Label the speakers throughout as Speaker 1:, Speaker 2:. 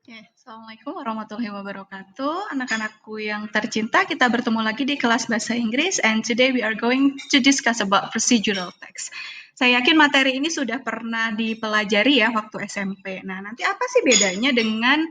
Speaker 1: Oke, Assalamualaikum warahmatullahi wabarakatuh. Anak-anakku yang tercinta, kita bertemu lagi di kelas Bahasa Inggris, and today we are going to discuss about procedural text. Saya yakin materi ini sudah pernah dipelajari ya waktu SMP. Nah, nanti apa sih bedanya dengan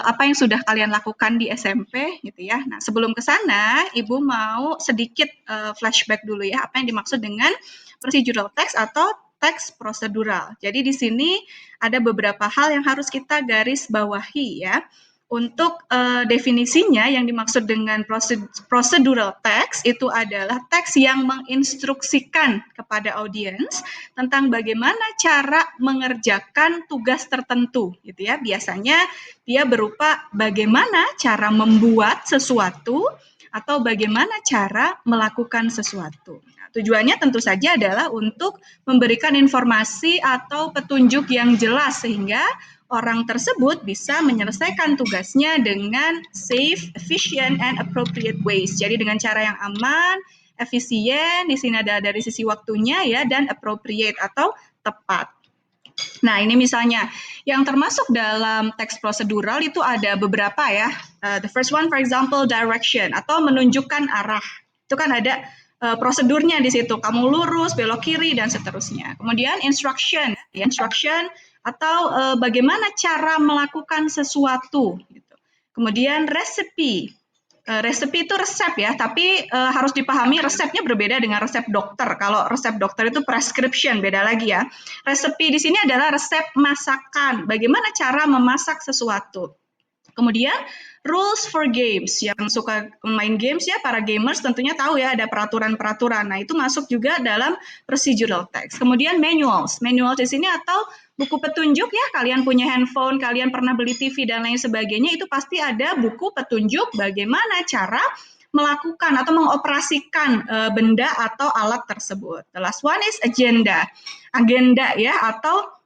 Speaker 1: apa yang sudah kalian lakukan di SMP gitu ya. Nah, sebelum ke sana, Ibu mau sedikit flashback dulu ya, apa yang dimaksud dengan procedural text atau teks prosedural. Jadi di sini ada beberapa hal yang harus kita garis bawahi ya. Untuk definisinya yang dimaksud dengan procedural text itu adalah teks yang menginstruksikan kepada audiens tentang bagaimana cara mengerjakan tugas tertentu gitu ya. Biasanya dia berupa bagaimana cara membuat sesuatu atau bagaimana cara melakukan sesuatu. Nah, tujuannya tentu saja adalah untuk memberikan informasi atau petunjuk yang jelas sehingga orang tersebut bisa menyelesaikan tugasnya dengan safe, efficient, and appropriate ways. Jadi dengan cara yang aman, efisien, di sini ada dari sisi waktunya ya, dan appropriate atau tepat. Nah, ini misalnya yang termasuk dalam teks prosedural itu ada beberapa ya. The first one, for example, direction atau menunjukkan arah. Itu kan ada prosedurnya di situ. Kamu lurus, belok kiri, dan seterusnya. Kemudian instruction atau bagaimana cara melakukan sesuatu. Gitu. Kemudian recipe. Resep itu resep ya, tapi harus dipahami resepnya berbeda dengan resep dokter. Kalau resep dokter itu prescription, beda lagi ya. Resepi di sini adalah resep masakan, bagaimana cara memasak sesuatu. Kemudian rules for games, yang suka main games ya, para gamers tentunya tahu ya ada peraturan-peraturan. Nah, itu masuk juga dalam procedural text. Kemudian manuals di sini atau buku petunjuk ya, kalian punya handphone, kalian pernah beli TV dan lain sebagainya, itu pasti ada buku petunjuk bagaimana cara melakukan atau mengoperasikan benda atau alat tersebut. The last one is agenda ya, atau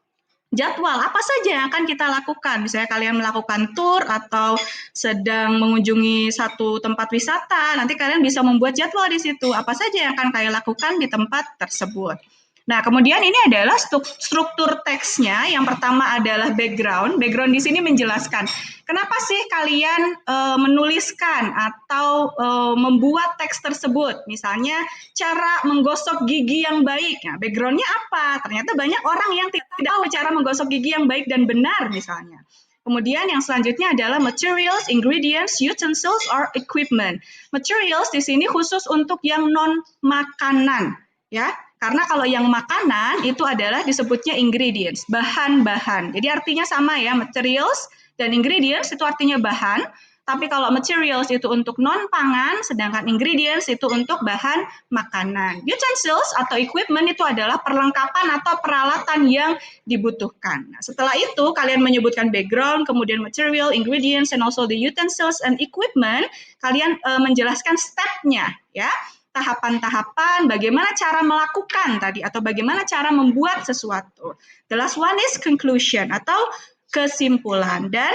Speaker 1: jadwal apa saja yang akan kita lakukan. Misalnya kalian melakukan tour atau sedang mengunjungi satu tempat wisata, nanti kalian bisa membuat jadwal di situ. Apa saja yang akan kalian lakukan di tempat tersebut. Nah, kemudian ini adalah struktur teksnya. Yang pertama adalah background. Background di sini menjelaskan kenapa sih kalian menuliskan atau membuat teks tersebut. Misalnya cara menggosok gigi yang baik. Nah, backgroundnya apa? Ternyata banyak orang yang tidak tahu cara menggosok gigi yang baik dan benar misalnya. Kemudian yang selanjutnya adalah materials, ingredients, utensils, or equipment. Materials di sini khusus untuk yang non-makanan, ya. Karena kalau yang makanan itu adalah disebutnya ingredients, bahan-bahan. Jadi artinya sama ya, materials dan ingredients itu artinya bahan. Tapi kalau materials itu untuk non-pangan, sedangkan ingredients itu untuk bahan makanan. Utensils atau equipment itu adalah perlengkapan atau peralatan yang dibutuhkan. Nah, setelah itu kalian menyebutkan background, kemudian material, ingredients, and also the utensils and equipment, kalian menjelaskan step-nya ya. Tahapan-tahapan bagaimana cara melakukan tadi atau bagaimana cara membuat sesuatu. The last one is conclusion atau kesimpulan. Dan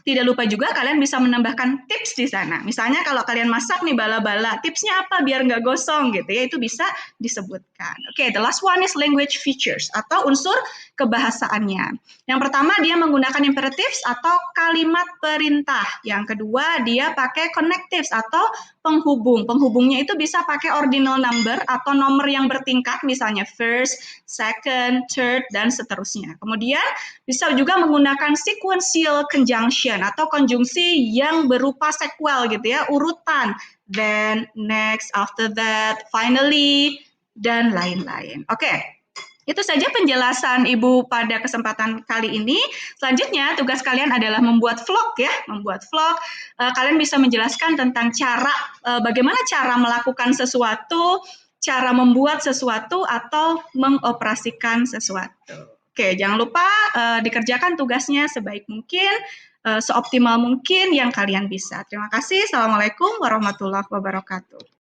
Speaker 1: tidak lupa juga kalian bisa menambahkan tips di sana. Misalnya kalau kalian masak nih bala-bala, tipsnya apa biar nggak gosong gitu ya, itu bisa disebutkan. Oke, the last one is language features atau unsur kebahasaannya. Yang pertama dia menggunakan imperatives atau kalimat perintah. Yang kedua dia pakai connectives atau penghubung. Penghubungnya itu bisa pakai ordinal number atau nomor yang bertingkat, misalnya first, second, third, dan seterusnya. Kemudian bisa juga menggunakan sequential conjunction atau konjungsi yang berupa sequel gitu ya, urutan. Then, next, after that, finally, dan lain-lain. Oke. Itu saja penjelasan Ibu pada kesempatan kali ini. Selanjutnya tugas kalian adalah membuat vlog ya, membuat vlog. Kalian bisa menjelaskan tentang cara bagaimana cara melakukan sesuatu, cara membuat sesuatu atau mengoperasikan sesuatu. Oke, jangan lupa dikerjakan tugasnya sebaik mungkin, seoptimal mungkin yang kalian bisa. Terima kasih. Assalamualaikum warahmatullahi wabarakatuh.